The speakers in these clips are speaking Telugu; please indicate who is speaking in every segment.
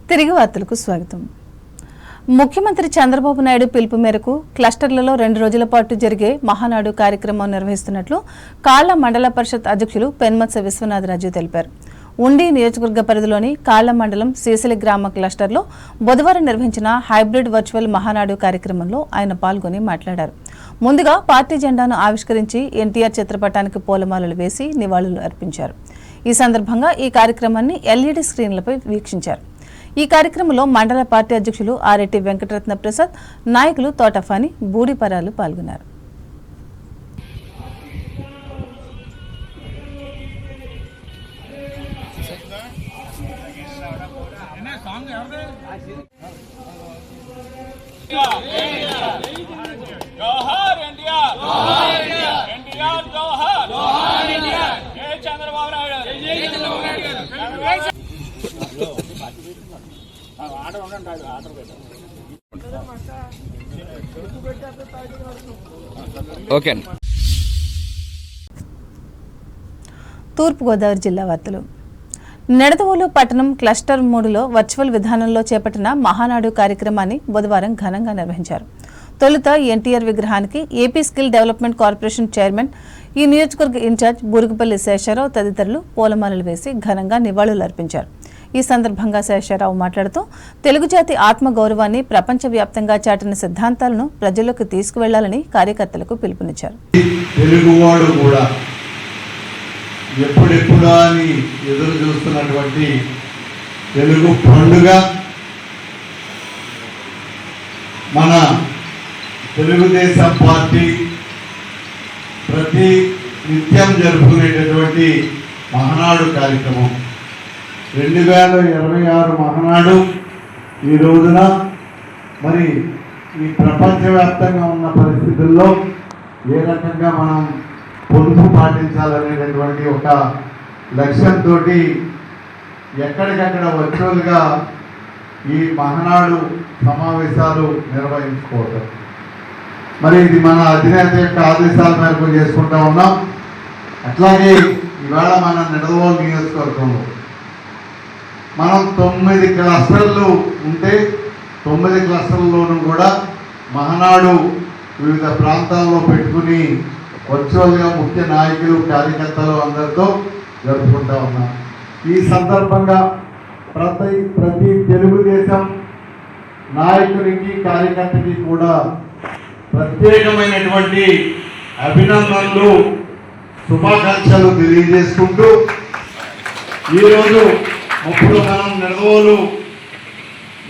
Speaker 1: తిరిగి వార్తలకు స్వాగతం. ముఖ్యమంత్రి చంద్రబాబు నాయుడు పిలుపు మేరకు క్లస్టర్లలో 2 రోజుల పాటు జరిగే మహానాడు కార్యక్రమం నిర్వహిస్తున్నట్లు కాళ్ల మండల పరిషత్ అధ్యక్షులు పెన్మత్స విశ్వనాథరాజు తెలిపారు. ఉండి నియోజకవర్గ పరిధిలోని కాళ్ల మండలం సీసలి గ్రామ క్లస్టర్లో బుధవారం నిర్వహించిన హైబ్రిడ్ వర్చువల్ మహానాడు కార్యక్రమంలో ఆయన పాల్గొని మాట్లాడారు. ముందుగా పార్టీ జెండాను ఆవిష్కరించి ఎన్టీఆర్ చిత్రపటానికి పూలమాలలు వేసి నివాళులు అర్పించారు. ఈ సందర్భంగా ఈ కార్యక్రమాన్ని ఎల్ఈడీ స్క్రీన్లపై వీక్షించారు. ఈ కార్యక్రమంలో మండల పార్టీ అధ్యక్షులు ఆరెడ్డి వెంకటరత్న ప్రసాద్, నాయకులు తోటఫాని, బూడిపరాలు పాల్గొన్నారు. తూర్పుగోదావరి జిల్లా వార్తలు. నిడదవోలు పట్టణం క్లస్టర్ 3లో వర్చువల్ విధానంలో చేపట్టిన మహానాడు కార్యక్రమాన్ని బుధవారం ఘనంగా నిర్వహించారు. తొలుత ఎన్టీఆర్ విగ్రహానికి AP skill development corporation chairman, ఈ నియోజకవర్గ ఇన్ఛార్జ్ బూరుగుపల్లి శేషారావు తదితరులు పూలమాలలు వేసి ఘనంగా నివాళులు అర్పించారు. ఈ సందర్భంగా శేషారావు మాట్లాడుతూ తెలుగు జాతి ఆత్మగౌరవాన్ని ప్రపంచవ్యాప్తంగా చాటిన సిద్ధాంతాలను ప్రజల్లోకి తీసుకువెళ్లాలని కార్యకర్తలకు పిలుపునిచ్చారు.
Speaker 2: తెలుగువాడు కూడా ఎప్పుడెప్పుడు అని ఎదురు చూస్తున్నటువంటి తెలుగు పండుగ మన తెలుగుదేశం పార్టీ ప్రతి నిత్యం జరుపుకునేటటువంటి మహానాడు కార్యక్రమం 2026 మహానాడు ఈ రోజున మరి ఈ ప్రపంచవ్యాప్తంగా ఉన్న పరిస్థితుల్లో ఏ రకంగా మనం పొదుపు పాటించాలనేటటువంటి ఒక లక్ష్యంతో ఎక్కడికక్కడ వర్చువల్గా ఈ మహానాడు సమావేశాలు నిర్వహించుకోవటం, మరి ఇది మన అధినేత యొక్క ఆదేశాల మేరకు చేసుకుంటా ఉన్నాం. అట్లాగే ఇవాళ మన నిడదవోలు నియోజకవర్గంలో మనం 9 క్లస్టర్లు ఉంటే 9 క్లస్టర్లలోనూ కూడా మహానాడు వివిధ ప్రాంతాల్లో పెట్టుకుని వర్చువల్గా ముఖ్య నాయకులు, కార్యకర్తలు అందరితో జరుపుకుంటా ఉన్నాం. ఈ సందర్భంగా ప్రతి తెలుగుదేశం నాయకునికి, కార్యకర్తకి కూడా ప్రత్యేకమైనటువంటి అభినందనలు, శుభాకాంక్షలు తెలియజేసుకుంటూ ఈరోజు ఇప్పుడు మనం నిడదవోలు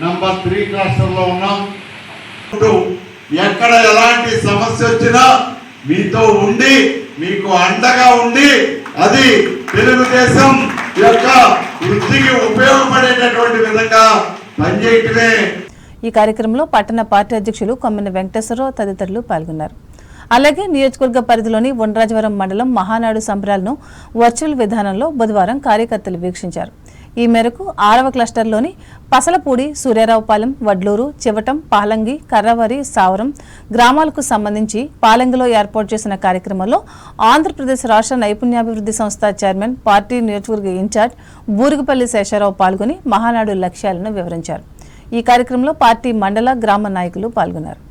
Speaker 2: నంబర్ 3 క్లస్టర్లో ఉన్నాం. ఎక్కడ ఎలాంటి సమస్య వచ్చినా మీతో ఉండి, మీకు అండగా ఉండి, అది తెలుగుదేశం యొక్క వృద్ధికి ఉపయోగపడేటటువంటి విధంగా పనిచేయటమే.
Speaker 1: ఈ కార్యక్రమంలో పట్టణ పార్టీ అధ్యక్షులు కొమ్మిన వెంకటేశ్వరరావు తదితరులు పాల్గొన్నారు. అలాగే నియోజకవర్గ పరిధిలోని ఉండ్రాజవరం మండలం మహానాడు సంబరాలను వర్చువల్ విధానంలో బుధవారం కార్యకర్తలు వీక్షించారు. ఈ మేరకు 6వ క్లస్టర్లోని పసలపూడి, సూర్యారావుపాలెం, వడ్లూరు, చివటం, పాలంగి, కర్రవరి, సావరం గ్రామాలకు సంబంధించి పాలంగిలో ఏర్పాటు చేసిన కార్యక్రమంలో ఆంధ్రప్రదేశ్ రాష్ట్ర నైపుణ్యాభివృద్ధి సంస్థ చైర్మన్, పార్టీ నియోజకవర్గ ఇన్ఛార్జ్ బూరుగుపల్లి శేషారావు పాల్గొని మహానాడు లక్ష్యాలను వివరించారు. ఈ కార్యక్రమంలో పార్టీ మండల, గ్రామ నాయకులు పాల్గొన్నారు.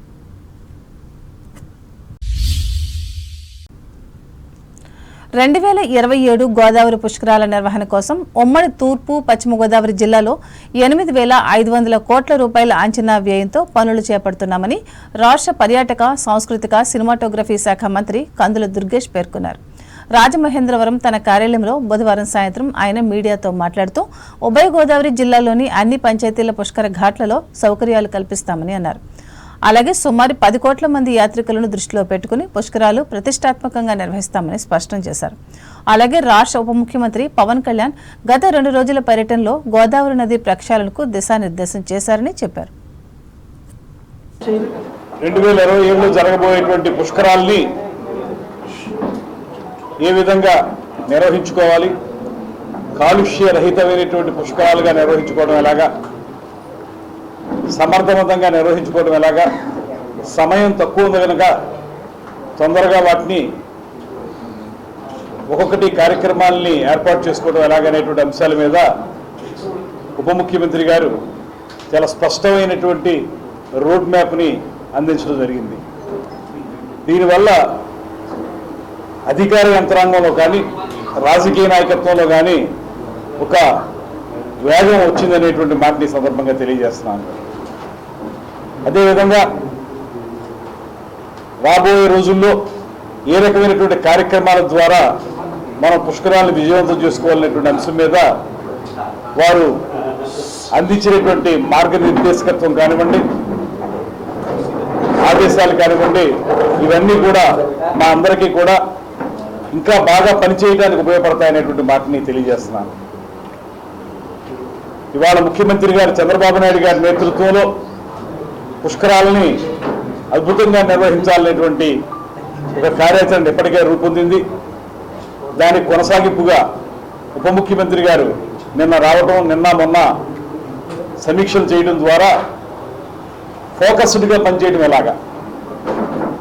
Speaker 1: రెండు 2027 గోదావరి పుష్కరాల నిర్వహణ కోసం ఉమ్మడి తూర్పు, పశ్చిమ గోదావరి జిల్లాలో 8,500 కోట్ల రూపాయల అంచనా వ్యయంతో పనులు చేపడుతున్నామని రాష్ట్ర పర్యాటక, సాంస్కృతిక, సినిమాటోగ్రఫీ శాఖ మంత్రి కందుల దుర్గేష్ పేర్కొన్నారు. రాజమహేంద్రవరం తన కార్యాలయంలో బుధవారం సాయంత్రం ఆయన మీడియాతో మాట్లాడుతూ ఉభయ గోదావరి జిల్లాలోని అన్ని పంచాయతీల పుష్కర ఘాట్లలో సౌకర్యాలు కల్పిస్తామని అన్నారు. అలాగే సుమారు 10 కోట్ల మంది యాత్రికులను దృష్టిలో పెట్టుకుని పుష్కరాలు ప్రతిష్టాత్మకంగా నిర్వహిస్తామని స్పష్టం చేశారు. అలాగే రాష్ట్ర ఉప ముఖ్యమంత్రి పవన్ కళ్యాణ్ గత 2 రోజుల పర్యటనలో గోదావరి నది ప్రక్షాళనకు దిశానిర్దేశం చేశారని చెప్పారు.
Speaker 3: 2027లో జరగబోయేటువంటి పుష్కరాల్ని ఏ విధంగా నిర్వహించుకోవాలి, కాలుష్య రహితమైనటువంటి పుష్కరాలుగా నిర్వహించుకోవడం ఎలాగా, సమర్థవంతంగా నిర్వహించుకోవడం ఎలాగా, సమయం తక్కువ ఉంది కనుక తొందరగా వాటిని ఒక్కొక్కటి కార్యక్రమాలని ఏర్పాటు చేసుకోవడం ఎలాగనేటువంటి అంశాల మీద ఉప ముఖ్యమంత్రి గారు చాలా స్పష్టమైనటువంటి రోడ్ మ్యాప్ని అందించడం జరిగింది. దీనివల్ల అధికార యంత్రాంగంలో కానీ రాజకీయ నాయకత్వంలో కానీ ఒక వేగం వచ్చిందనేటువంటి మాటని సందర్భంగా తెలియజేస్తున్నాను. అదేవిధంగా రాబోయే రోజుల్లో ఏ రకమైనటువంటి కార్యక్రమాల ద్వారా మనం పుష్కరాలను విజయవంతం చేసుకోవాలనేటువంటి అంశం మీద వారు అందించినటువంటి మార్గనిర్దేశకత్వం కానివ్వండి, ఆదేశాలు కానివ్వండి, ఇవన్నీ కూడా మా అందరికీ కూడా ఇంకా బాగా పనిచేయడానికి ఉపయోగపడతాయనేటువంటి మాటని తెలియజేస్తున్నాను. ఇవాళ ముఖ్యమంత్రి గారు చంద్రబాబు నాయుడు గారి నేతృత్వంలో పుష్కరాలని అద్భుతంగా నిర్వహించాలనేటువంటి ఒక కార్యాచరణ ఇప్పటికే రూపొందింది. దానికి కొనసాగింపుగా ఉప ముఖ్యమంత్రి గారు నిన్న రావడం, నిన్న మొన్న సమీక్షలు చేయడం ద్వారా ఫోకస్డ్గా పనిచేయడం ఎలాగా,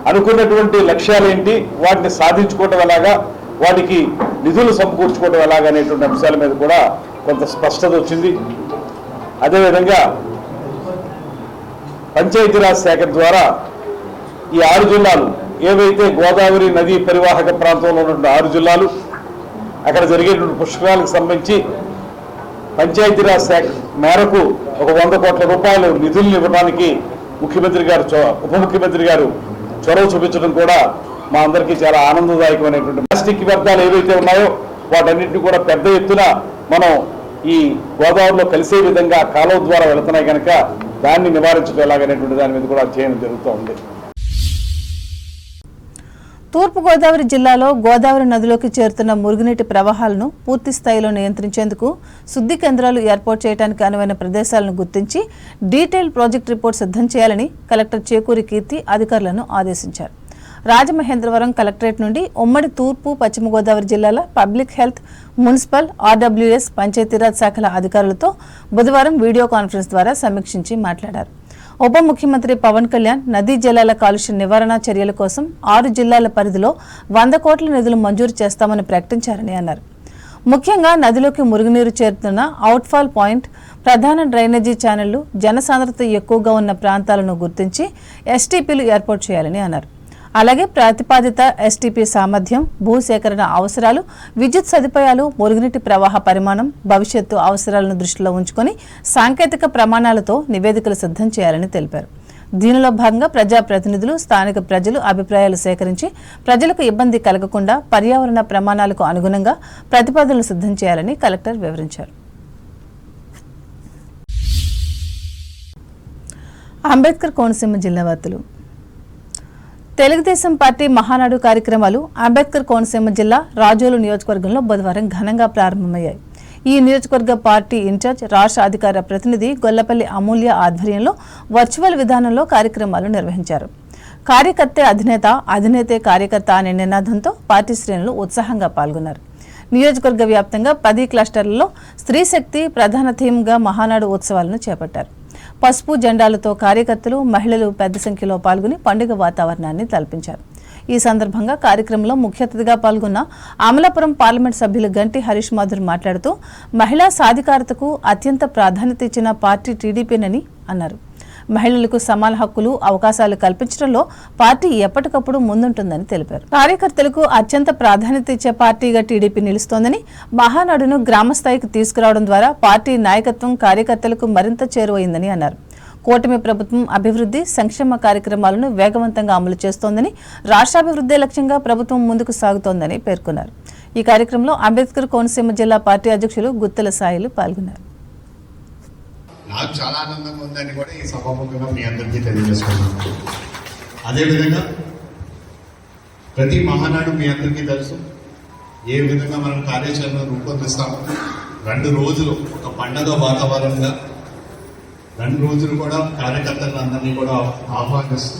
Speaker 3: అనుకున్నటువంటి లక్ష్యాలు ఏంటి, వాటిని సాధించుకోవడం ఎలాగా, వాటికి నిధులు సమకూర్చుకోవడం ఎలాగా అనేటువంటి అంశాల మీద కూడా కొంత స్పష్టత వచ్చింది. అదేవిధంగా పంచాయతీరాజ్ శాఖ ద్వారా ఈ 6 జిల్లాలు ఏవైతే గోదావరి నదీ పరివాహక ప్రాంతంలో ఉన్నటువంటి 6 జిల్లాలు అక్కడ జరిగేటువంటి పుష్కరాలకు సంబంధించి పంచాయతీరాజ్ శాఖ మేరకు ఒక 100 కోట్ల రూపాయలు నిధులను ఇవ్వడానికి ముఖ్యమంత్రి గారు ఉప ముఖ్యమంత్రి గారు చొరవ చూపించడం కూడా మా అందరికీ చాలా ఆనందదాయకమైనటువంటి. ప్లాస్టిక్ వ్యర్థాలు ఏవైతే ఉన్నాయో వాటన్నింటినీ కూడా పెద్ద ఎత్తున మనం ఈ గోదావరిలో కలిసే విధంగా కాలువ ద్వారా వెళుతున్నాయి కనుక దాన్ని నివారించడం ఎలాగనేటువంటి దాని మీద కూడా అధ్యయనం జరుగుతూ ఉంది.
Speaker 1: తూర్పుగోదావరి జిల్లాలో గోదావరి నదిలోకి చేరుతున్న మురుగునీటి ప్రవాహాలను పూర్తి స్థాయిలో నియంత్రించేందుకు శుద్ధి కేంద్రాలు ఏర్పాటు చేయడానికి అనువైన ప్రదేశాలను గుర్తించి డీటెయిల్ ప్రాజెక్ట్ రిపోర్ట్ సిద్ధం చేయాలని కలెక్టర్ చేకూరి కీర్తి అధికారులను ఆదేశించారు. రాజమహేంద్రవరం కలెక్టరేట్ నుండి ఉమ్మడి తూర్పు పశ్చిమ గోదావరి జిల్లాల public health, municipal, RWS, Panchayati Raj శాఖల అధికారులతో బుధవారం వీడియో కాన్ఫరెన్స్ ద్వారా సమీక్షించి మాట్లాడారు. ఉప ముఖ్యమంత్రి పవన్ కళ్యాణ్ నదీ జలాల కాలుష్య నివారణ చర్యల కోసం 6 జిల్లాల పరిధిలో 100 కోట్ల నిధులు మంజూరు చేస్తామని ప్రకటించారని అన్నారు. ముఖ్యంగా నదిలోకి మురుగునీరు చేరుతున్న అవుట్ఫాల్ పాయింట్, ప్రధాన డ్రైనేజీ ఛానళ్లు, జనసాంద్రత ఎక్కువగా ఉన్న ప్రాంతాలను గుర్తించి ఎస్టీపీలు ఏర్పాటు చేయాలని అన్నారు. అలాగే ప్రతిపాదిత ఎస్టీపీ సామర్థ్యం, భూసేకరణ అవసరాలు, విద్యుత్ సదుపాయాలు, మురుగునీటి ప్రవాహ పరిమాణం, భవిష్యత్తు అవసరాలను దృష్టిలో ఉంచుకొని సాంకేతిక ప్రమాణాలతో నివేదికలు సిద్ధం చేయాలని తెలిపారు. దీనిలో భాగంగా ప్రజాప్రతినిధులు, స్థానిక ప్రజలు అభిప్రాయాలు సేకరించి ప్రజలకు ఇబ్బంది కలగకుండా పర్యావరణ ప్రమాణాలకు అనుగుణంగా ప్రతిపాదనలు సిద్ధం చేయాలని కలెక్టర్ వివరించారు. అంబేద్కర్ కోనసీమ జిల్లా వార్తలు. తెలుగుదేశం పార్టీ మహానాడు కార్యక్రమాలు అంబేద్కర్ కోనసీమ జిల్లా రాజోలు నియోజకవర్గంలో బుధవారం ఘనంగా ప్రారంభమయ్యాయి. ఈ నియోజకవర్గ పార్టీ ఇన్ఛార్జ్, రాష్ట్ర అధికార ప్రతినిధి గొల్లపల్లి అమూల్య ఆధ్వర్యంలో వర్చువల్ విధానంలో కార్యక్రమాలు నిర్వహించారు. కార్యకర్తే అధినేత, అధినేతే కార్యకర్త అనే నినాదంతో పార్టీ శ్రేణులు ఉత్సాహంగా పాల్గొన్నారు. నియోజకవర్గ వ్యాప్తంగా 10 క్లస్టర్లలో స్త్రీ శక్తి ప్రధాన థీమ్గా మహానాడు ఉత్సవాలను చేపట్టారు. పసుపు జెండాలతో కార్యకర్తలు, మహిళలు పెద్ద సంఖ్యలో పాల్గొని పండుగ వాతావరణాన్ని తలపించారు. ఈ సందర్భంగా కార్యక్రమంలో ముఖ్య అతిథిగా పాల్గొన్న అమలాపురం పార్లమెంట్ సభ్యులు గంటి హరీష్ మాధుర్ మాట్లాడుతూ మహిళా సాధికారతకు అత్యంత ప్రాధాన్యత ఇచ్చిన పార్టీ టీడీపీనని అన్నారు. మహిళలకు సమాన హక్కులు, అవకాశాలు కల్పించడంలో పార్టీ ఎప్పటికప్పుడు ముందుంటుందని తెలిపారు. కార్యకర్తలకు అత్యంత ప్రాధాన్యత ఇచ్చే పార్టీగా టీడీపీ నిలుస్తోందని, మహానాడును గ్రామస్థాయికి తీసుకురావడం ద్వారా పార్టీ నాయకత్వం కార్యకర్తలకు మరింత చేరువైందని అన్నారు. కూటమి ప్రభుత్వం అభివృద్ధి, సంక్షేమ కార్యక్రమాలను వేగవంతంగా అమలు చేస్తోందని, రాష్ట్రాభివృద్ధి లక్ష్యంగా ప్రభుత్వం ముందుకు సాగుతోందని పేర్కొన్నారు. ఈ కార్యక్రమంలో అంబేద్కర్ కోనసీమ జిల్లా పార్టీ అధ్యక్షులు గుత్తల సాయిలు పాల్గొన్నారు.
Speaker 4: నాకు చాలా ఆనందంగా ఉందని కూడా ఈ సభాముఖంగా మీ అందరికీ తెలియజేసుకున్నాను. అదేవిధంగా ప్రతి మహానాడు మీ అందరికీ తెలుసు ఏ విధంగా మనం కార్యాచరణ రూపొందిస్తాము. 2 రోజులు ఒక పండగ వాతావరణంగా 2 రోజులు కూడా కార్యకర్తలందరినీ కూడా ఆహ్వానిస్తూ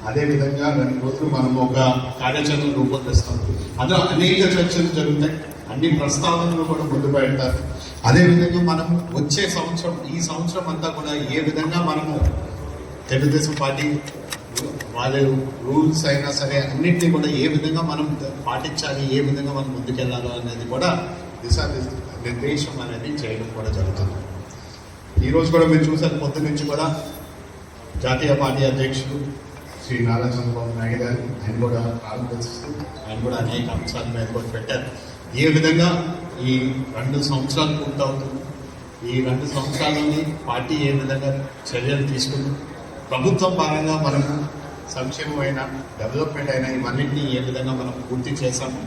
Speaker 4: అదేవిధంగా 2 రోజులు మనం ఒక కార్యాచరణ రూపొందిస్తాం. అందులో అనేక చర్చలు జరుగుతాయి, అన్ని ప్రస్తావనలు కూడా ముందు పెడతారు. అదేవిధంగా మనం వచ్చే సంవత్సరం, ఈ సంవత్సరం అంతా కూడా ఏ విధంగా మనము తెలుగుదేశం పార్టీ వాళ్ళ రూల్స్ అయినా సరే అన్నింటినీ కూడా ఏ విధంగా మనం పాటించాలి, ఏ విధంగా మనం ముందుకెళ్ళాలో అనేది కూడా దిశానిర్దేశం అనేది చేయడం కూడా జరుగుతుంది. ఈరోజు కూడా మీరు చూసారు, పొద్దు నుంచి కూడా జాతీయ పార్టీ అధ్యక్షులు శ్రీ నారా చంద్రబాబు నాయుడు గారు ఆయన కూడా ప్రారంభిస్తూ ఆయన కూడా అనేక అంశాల మీద కూడా పెట్టారు. ఏ విధంగా ఈ 2 సంవత్సరాలు పూర్తవుతుంది, ఈ 2 సంవత్సరాలని పార్టీ ఏ విధంగా చర్యలు తీసుకుంది, ప్రభుత్వం పరంగా మనము సంక్షేమమైన డెవలప్మెంట్ అయినా ఇవన్నింటినీ ఏ విధంగా మనం పూర్తి చేశాము,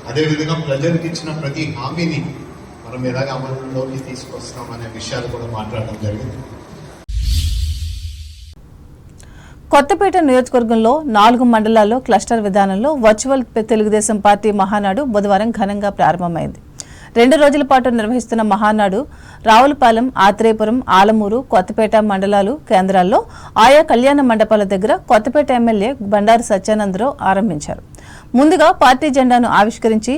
Speaker 4: అదేవిధంగా ప్రజలకు ఇచ్చిన ప్రతి హామీని మనం ఎలాగ అమలులోకి తీసుకొస్తున్నాం అనే విషయాలు కూడా మాట్లాడడం జరిగింది.
Speaker 1: కొత్తపేట నియోజకవర్గంలో 4 మండలాల్లో క్లస్టర్ విధానంలో వర్చువల్ తెలుగుదేశం పార్టీ మహానాడు బుధవారం ఘనంగా ప్రారంభమైంది. 2 రోజుల పాటు నిర్వహిస్తున్న మహానాడు రావులపాలెం, ఆత్రేయపురం, ఆలమూరు, కొత్తపేట మండలాలు కేంద్రాల్లో ఆయా కళ్యాణ మండపాల దగ్గర కొత్తపేట ఎమ్మెల్యే బండారు సత్యానందరావు ఆరంభించారు. ముందుగా పార్టీ జెండాను ఆవిష్కరించి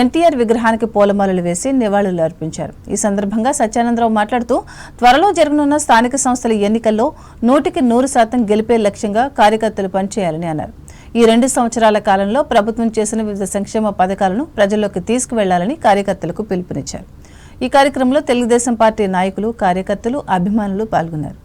Speaker 1: ఎన్టీఆర్ విగ్రహానికి పూలమాలలు వేసి నివాళులు అర్పించారు. ఈ సందర్భంగా సత్యానందరావు మాట్లాడుతూ త్వరలో జరగనున్న స్థానిక సంస్థల ఎన్నికల్లో 100% గెలిపే లక్ష్యంగా కార్యకర్తలు పనిచేయాలని అన్నారు. ఈ 2 సంవత్సరాల కాలంలో ప్రభుత్వం చేసిన వివిధ సంక్షేమ పథకాలను ప్రజల్లోకి తీసుకువెళ్లాలని కార్యకర్తలకు పిలుపునిచ్చారు. ఈ కార్యక్రమంలో తెలుగుదేశం పార్టీ నాయకులు, కార్యకర్తలు, అభిమానులు పాల్గొన్నారు.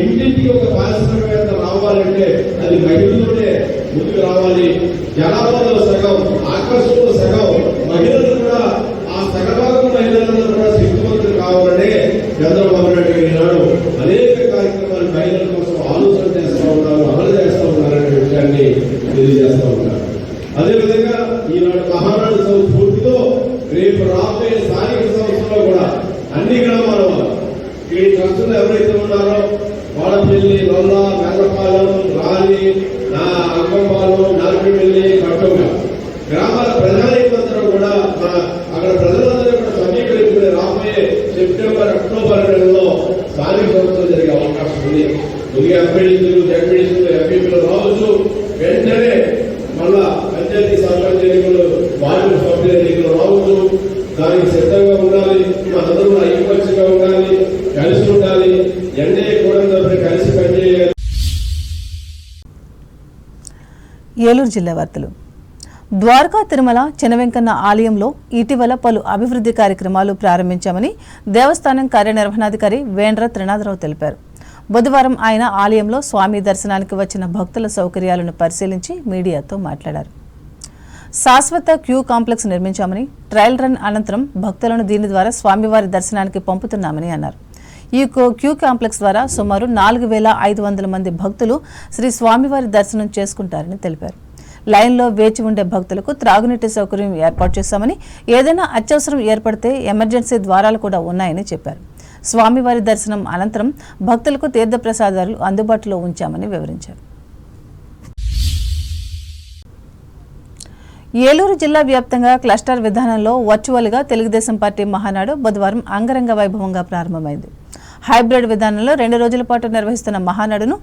Speaker 5: ఇంటింటికి ఒక పారిశ్రామికవేత్త రావాలంటే అది మహిళలతోనే ముందుకు రావాలి. జనాభాలో సగం, ఆకర్షణలో సగం మహిళలు కూడా, ఆ సగభాగం మహిళలను కూడా శక్తివంతులు కావాలనే చంద్రబాబు నాయుడు ఈనాడు అనేక కార్యక్రమాలు మహిళల కోసం ఆలోచన చేస్తూ ఉన్నారు, అమలు చేస్తూ ఉన్నారనే విషయాన్ని తెలియజేస్తూ ఉన్నారు. అదేవిధంగా ఈనాడు మహానాడు స్ఫూర్తితో రేపు రాబోయే స్థానిక సంస్థలో కూడా అన్ని గ్రామాల వారు ఈ ట్రస్టులు ఎవరైతే ఉన్నారో వాడపల్లి, రొల్ల, మెల్లపాలెం, రాలి, అంగంపాలెం, నార్పిపల్లి, కట్టొంగ గ్రామాల ప్రజానికందరూ కూడా అక్కడ ప్రజలందరూ కూడా సమీకరించుకునే రాబోయే సెప్టెంబర్, అక్టోబర్ నెలలో స్థానిక సంస్థలు జరిగే అవకాశం ఉంది. కొద్దిగా ఎంపీడీలు, జడ్పీడీలు, ఎంపీలు రావచ్చు. వెంటనే మళ్ళా పంచాయతీ సర్పంచ్ ఎన్నికలు, వార్డు సభ్యుల ఎన్నికలు రావచ్చు. దానికి సిద్ధంగా ఉండాలి. మనందరూ ఐక్యపక్షంగా ఉండాలి, కలిసి ఉండాలి. ఎన్డీఏ కూడా కలిసి పనిచేయాలి.
Speaker 1: ఏలూరు జిల్లా వార్తలు. ద్వారకా తిరుమల చెనవెంకన్న ఆలయంలో ఇటీవల పలు అభివృద్ధి కార్యక్రమాలు ప్రారంభించామని దేవస్థానం కార్యనిర్వహణాధికారి వేండ్ర త్రినాథరావు తెలిపారు. బుధవారం ఆయన ఆలయంలో స్వామి దర్శనానికి వచ్చిన భక్తుల సౌకర్యాలను పరిశీలించి మీడియాతో మాట్లాడారు. శాశ్వత క్యూ కాంప్లెక్స్ నిర్మించామని, ట్రయల్ రన్ అనంతరం భక్తులను దీని ద్వారా స్వామివారి దర్శనానికి పంపుతున్నామని అన్నారు. ఈ క్యూ కాంప్లెక్స్ ద్వారా సుమారు 4500 మంది భక్తులు శ్రీ స్వామివారి దర్శనం చేసుకుంటారని తెలిపారు. లైన్లో వేచి ఉండే భక్తులకు త్రాగునీటి సౌకర్యం ఏర్పాటు చేశామని, ఏదైనా అత్యవసరం ఏర్పడితే ఎమర్జెన్సీ ద్వారాలు కూడా ఉన్నాయని చెప్పారు. స్వామివారి దర్శనం అనంతరం భక్తులకు తీర్థప్రసాదాలు అందుబాటులో ఉంచామని వివరించారు. ఏలూరు జిల్లా వ్యాప్తంగా క్లస్టర్ విధానంలో వర్చువల్గా తెలుగుదేశం పార్టీ మహానాడు బుధవారం అంగరంగ వైభవంగా ప్రారంభమైంది. హైబ్రిడ్ విధానంలో 2 రోజుల పాటు నిర్వహిస్తున్న మహానాడును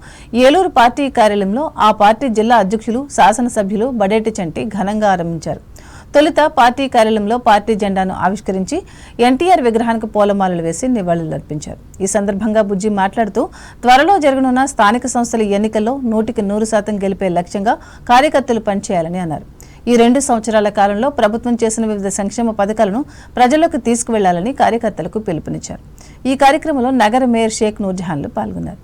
Speaker 1: ఏలూరు పార్టీ కార్యాలయంలో ఆ పార్టీ జిల్లా అధ్యక్షులు, శాసనసభ్యులు బడేటి చంటి ఘనంగా ఆరంభించారు. తొలుత పార్టీ కార్యాలయంలో పార్టీ జెండాను ఆవిష్కరించి ఎన్టీఆర్ విగ్రహానికి పూలమాలలు వేసి నివాళులర్పించారు. ఈ సందర్భంగా బుజ్జి మాట్లాడుతూ త్వరలో జరగనున్న స్థానిక సంస్థల ఎన్నికల్లో 100% గెలిపే లక్ష్యంగా కార్యకర్తలు పనిచేయాలని అన్నారు. ఈ 2 సంవత్సరాల కాలంలో ప్రభుత్వం చేసిన వివిధ సంక్షేమ పథకాలను ప్రజల్లోకి తీసుకువెళ్లాలని కార్యకర్తలకు పిలుపునిచ్చారు. ఈ కార్యక్రమంలో నగర మేయర్ షేక్ నూర్జహాన్లు పాల్గొన్నారు.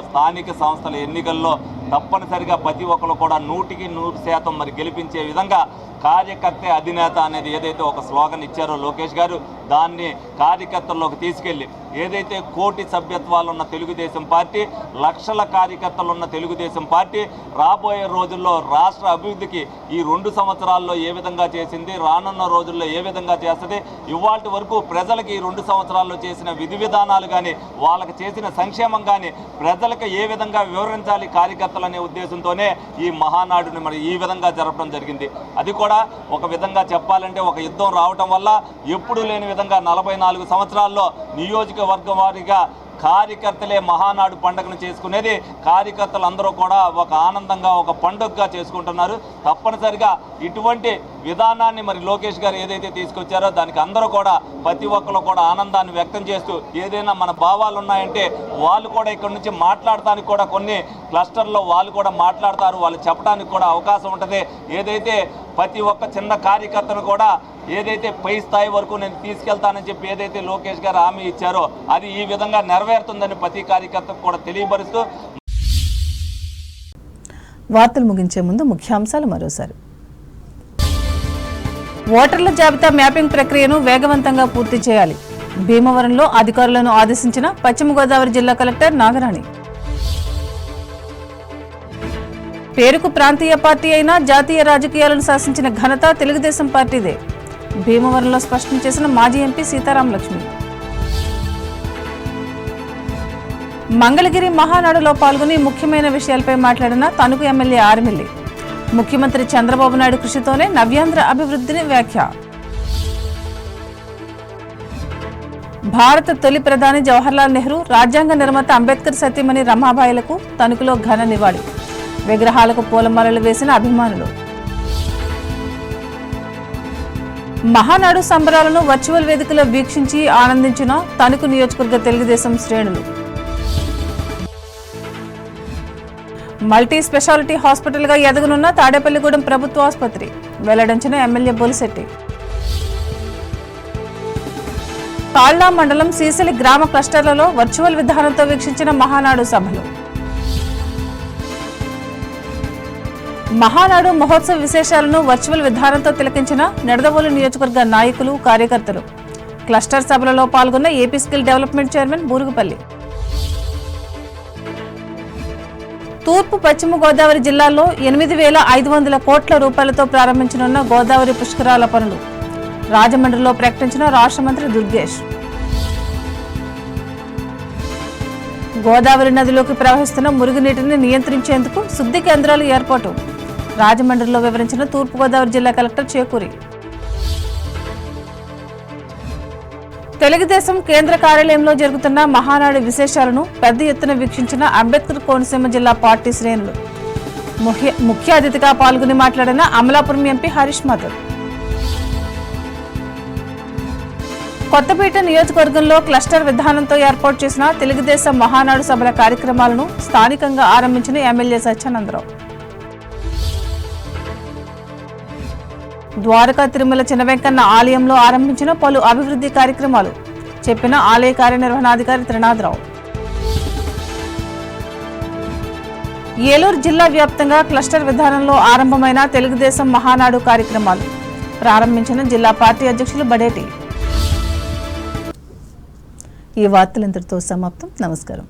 Speaker 6: స్థానిక సంస్థల ఎన్నికల్లో తప్పనిసరిగా ప్రతి ఒక్కరు కూడా 100% మరి గెలిపించే విధంగా కార్యకర్త అధినేత అనేది ఏదైతే ఒక స్లోగన్ ఇచ్చారో లోకేష్ గారు, దాన్ని కార్యకర్తల్లోకి తీసుకెళ్లి ఏదైతే 1 కోటి సభ్యత్వాలు ఉన్న తెలుగుదేశం పార్టీ, లక్షల కార్యకర్తలు ఉన్న తెలుగుదేశం పార్టీ రాబోయే రోజుల్లో రాష్ట్ర అభివృద్ధికి ఈ 2 సంవత్సరాల్లో ఏ విధంగా చేసింది, రానున్న రోజుల్లో ఏ విధంగా చేస్తుంది, ఇవాళ వరకు ప్రజలకు ఈ 2 సంవత్సరాల్లో చేసిన విధి విధానాలు కానీ, వాళ్ళకి చేసిన సంక్షేమం కానీ ప్రజలకు ఏ విధంగా వివరించాలి కార్యకర్తలు అనే ఉద్దేశంతోనే ఈ మహానాడుని మరి ఈ విధంగా జరపడం జరిగింది. అది కూడా ఒక విధంగా చెప్పాలంటే ఒక యుద్ధం రావటం వల్ల ఎప్పుడూ లేని విధంగా 44 సంవత్సరాల్లో నియోజకవర్గం వారీగా కార్యకర్తలే మహానాడు పండుగను చేసుకునేది. కార్యకర్తలు అందరూ కూడా ఒక ఆనందంగా ఒక పండుగగా చేసుకుంటున్నారు. తప్పనిసరిగా ఇటువంటి విధానాన్ని మరి లోకేష్ గారు ఏదైతే తీసుకొచ్చారో దానికి అందరూ కూడా ప్రతి ఒక్కరు కూడా ఆనందాన్ని వ్యక్తం చేస్తూ ఏదైనా మన భావాలు ఉన్నాయంటే వాళ్ళు కూడా ఇక్కడ నుంచి మాట్లాడటానికి కూడా కొన్ని క్లస్టర్లో వాళ్ళు కూడా మాట్లాడతారు, వాళ్ళు చెప్పడానికి కూడా అవకాశం ఉంటుంది. ఏదైతే ప్రతి ఒక్క చిన్న కార్యకర్తను కూడా ఏదైతే పై స్థాయి వరకు నేను తీసుకెళ్తానని చెప్పి ఏదైతే లోకేష్ గారు హామీ ఇచ్చారో అది ఈ విధంగా నెరవేరుతుందని ప్రతి కార్యకర్తకు కూడా తెలియపరుస్తూ.
Speaker 1: వార్తలు ముగించే ముందు ముఖ్యాంశాలు మరోసారి. ఓటర్ల జాబితా మ్యాపింగ్ ప్రక్రియను వేగవంతంగా పూర్తి చేయాలి. భీమవరంలో అధికారులను ఆదేశించిన పశ్చిమ గోదావరి జిల్లా కలెక్టర్ నాగరాణి. పేరుకు ప్రాంతీయ పార్టీ అయినా జాతీయ రాజకీయాలను శాసించిన ఘనత తెలుగుదేశం పార్టీదే. భీమవరంలో స్పష్టం చేసిన మాజీ ఎంపీ సీతారాం లక్ష్మి. మంగళగిరి మహానాడులో పాల్గొని ముఖ్యమైన విషయాలపై మాట్లాడిన తణుకు ఎమ్మెల్యే ఆర్మిల్లి. ముఖ్యమంత్రి చంద్రబాబు నాయుడు కృషితోనే నవ్యాంధ్ర అభివృద్ధిని వ్యాఖ్య. భారత తొలి ప్రధాని జవహర్లాల్ నెహ్రూ, రాజ్యాంగ నిర్మాత అంబేద్కర్ సతీమణి రమాబాయిలకు తణుకులో ఘన నివాళి. విగ్రహాలకు పూలమాలలు వేసిన అభిమానులు. మహానాడు సంబరాలను వర్చువల్ వేదికలో వీక్షించి ఆనందించిన తణుకు నియోజకవర్గ తెలుగుదేశం శ్రేణులు. మల్టీ స్పెషాలిటీ హాస్పిటల్గా ఎదగనున్న తాడేపల్లిగూడెం ప్రభుత్వ ఆసుపత్రి వెల్లడించిన ఎమ్మెల్యే బొలిశెట్టి. తాళ్లా మండలం సీసలి గ్రామ క్లస్టర్లలో వర్చువల్ విధానంతో వీక్షించిన మహానాడు సభలు. మహానాడు మహోత్సవ విశేషాలను వర్చువల్ విధానంతో తిలకించిన నిడదవోలు నియోజకవర్గ నాయకులు, కార్యకర్తలు. క్లస్టర్ సభలలో పాల్గొన్న AP skill development chairman Burugupalli. తూర్పు పశ్చిమ గోదావరి జిల్లాల్లో 8,500 కోట్ల రూపాయలతో ప్రారంభించనున్న గోదావరి పుష్కరాల పనులు. రాజమండ్రిలో ప్రకటించిన రాష్ట్ర మంత్రి దుర్గేష్. గోదావరి నదిలోకి ప్రవహిస్తున్న మురుగునీటిని నియంత్రించేందుకు శుద్ధి కేంద్రాలు ఏర్పాటు. రాజమండ్రిలో వివరించిన తూర్పుగోదావరి జిల్లా కలెక్టర్ చేకూరి. తెలుగుదేశం కేంద్ర కార్యాలయంలో జరుగుతున్న మహానాడు విశేషాలను పెద్ద ఎత్తున వీక్షించిన అంబేద్కర్ కోనసీమ జిల్లా పార్టీ శ్రేణులు. ముఖ్య అతిథిగా పాల్గొని మాట్లాడిన అమలాపురం ఎంపీ హరీష్ మాధవ్. కొత్తపేట నియోజకవర్గంలో క్లస్టర్ విధానంతో ఏర్పాటు చేసిన తెలుగుదేశం మహానాడు సభల కార్యక్రమాలను స్థానికంగా ఆరంభించిన ఎమ్మెల్యే సత్యానందరావు. ద్వారకా తిరుమల చిన్న వెంకన్న ఆలయంలో ఆరంభించిన పలు అభివృద్ధి కార్యక్రమాలు చెప్పిన ఆలయ కార్యనిర్వహణాధికారి త్రినాథరావు. ఏలూరు జిల్లా వ్యాప్తంగా క్లస్టర్ విధానంలో ఆరంభమైన తెలుగుదేశం మహానాడు కార్యక్రమాలు ప్రారంభించిన జిల్లా పార్టీ అధ్యక్షులు బడేటి. ఈ వార్తలు ఇంతటితో సమాప్తం. నమస్కారం.